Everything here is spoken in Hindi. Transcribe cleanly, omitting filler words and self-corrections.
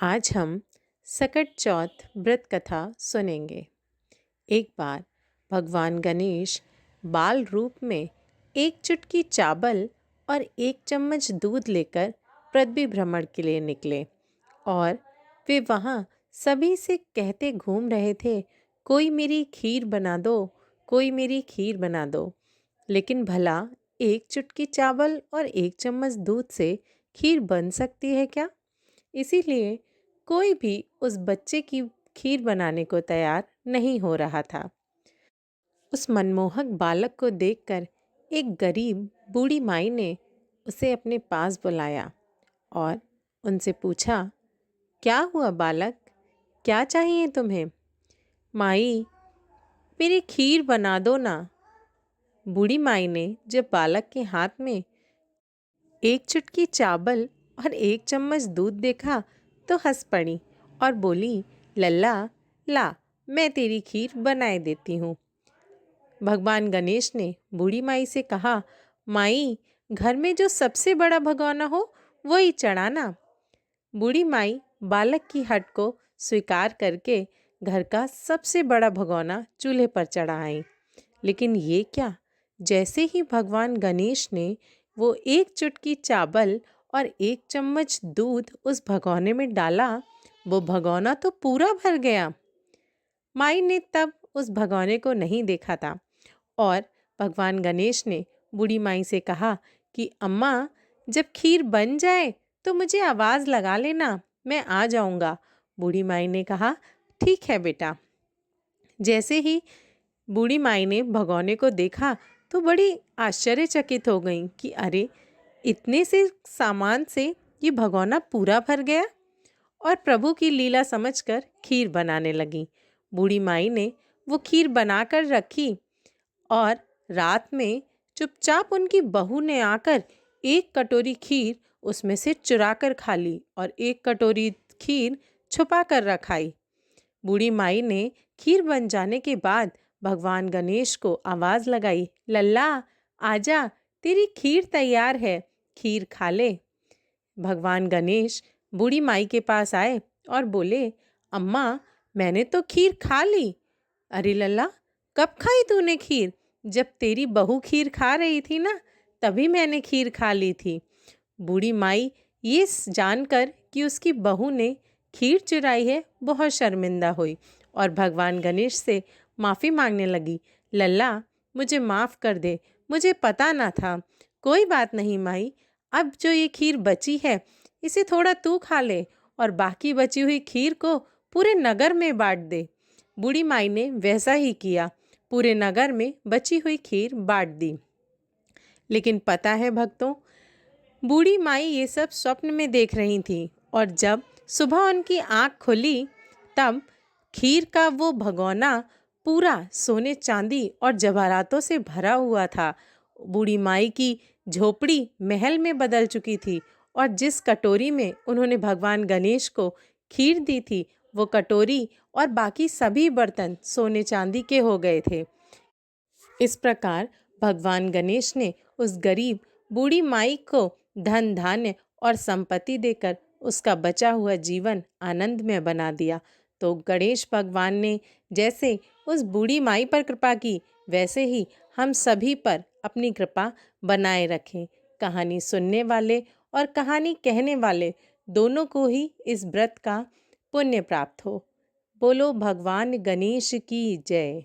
आज हम सकट चौथ व्रत कथा सुनेंगे। एक बार भगवान गणेश बाल रूप में एक चुटकी चावल और एक चम्मच दूध लेकर पृथ्वी भ्रमण के लिए निकले और वे वहाँ सभी से कहते घूम रहे थे, कोई मेरी खीर बना दो, कोई मेरी खीर बना दो। लेकिन भला एक चुटकी चावल और एक चम्मच दूध से खीर बन सकती है क्या? इसीलिए कोई भी उस बच्चे की खीर बनाने को तैयार नहीं हो रहा था। उस मनमोहक बालक को देखकर एक गरीब बूढ़ी माई ने उसे अपने पास बुलाया और उनसे पूछा, क्या हुआ बालक, क्या चाहिए तुम्हें? माई, मेरी खीर बना दो ना। बूढ़ी माई ने जब बालक के हाथ में एक चुटकी चावल और एक चम्मच दूध देखा तो हंस पड़ी और बोली, लल्ला ला, मैं तेरी खीर बनाए देती हूँ। भगवान गणेश ने बूढ़ी माई से कहा, माई, घर में जो सबसे बड़ा भगोना हो वही चढ़ाना। बूढ़ी माई बालक की हट को स्वीकार करके घर का सबसे बड़ा भगोना चूल्हे पर चढ़ाई। लेकिन ये क्या, जैसे ही भगवान गणेश ने वो एक चुटकी चावल और एक चम्मच दूध उस भगोने में डाला, वो भगोना तो पूरा भर गया। माई ने तब उस भगोने को नहीं देखा था और भगवान गणेश ने बूढ़ी माई से कहा कि अम्मा, जब खीर बन जाए तो मुझे आवाज़ लगा लेना, मैं आ जाऊंगा। बूढ़ी माई ने कहा, ठीक है बेटा। जैसे ही बूढ़ी माई ने भगोने को देखा तो बड़ी आश्चर्यचकित हो गई कि अरे, इतने से सामान से ये भगोना पूरा भर गया। और प्रभु की लीला समझकर खीर बनाने लगी। बूढ़ी माई ने वो खीर बनाकर रखी और रात में चुपचाप उनकी बहू ने आकर एक कटोरी खीर उसमें से चुरा कर खा ली और एक कटोरी खीर छुपा कर रखाई। बूढ़ी माई ने खीर बन जाने के बाद भगवान गणेश को आवाज़ लगाई, लल्ला आजा, तेरी खीर तैयार है, खीर खा ले। भगवान गणेश बूढ़ी माई के पास आए और बोले, अम्मा, मैंने तो खीर खा ली। अरे लल्ला, कब खाई तूने खीर? जब तेरी बहू खीर खा रही थी ना, तभी मैंने खीर खा ली थी। बूढ़ी माई ये जानकर कि उसकी बहू ने खीर चुराई है बहुत शर्मिंदा हुई और भगवान गणेश से माफ़ी मांगने लगी, लल्ला मुझे माफ़ कर दे, मुझे पता ना था। कोई बात नहीं माई, अब जो ये खीर बची है इसे थोड़ा तू खा ले और बाकी बची हुई खीर को पूरे नगर में बांट दे। बूढ़ी माई ने वैसा ही किया, पूरे नगर में बची हुई खीर बांट दी। लेकिन पता है भक्तों, बूढ़ी माई ये सब स्वप्न में देख रही थी और जब सुबह उनकी आँख खुली तब खीर का वो भगोना पूरा सोने चांदी और जवाहरातों से भरा हुआ था। बूढ़ी माई की झोपड़ी महल में बदल चुकी थी और जिस कटोरी में उन्होंने भगवान गणेश को खीर दी थी, वो कटोरी और बाकी सभी बर्तन सोने चांदी के हो गए थे। इस प्रकार भगवान गणेश ने उस गरीब बूढ़ी माई को धन धान्य और संपत्ति देकर उसका बचा हुआ जीवन आनंदमय बना दिया। तो गणेश भगवान ने जैसे उस बूढ़ी माई पर कृपा की, वैसे ही हम सभी पर अपनी कृपा बनाए रखें। कहानी सुनने वाले और कहानी कहने वाले दोनों को ही इस व्रत का पुण्य प्राप्त हो। बोलो भगवान गणेश की जय।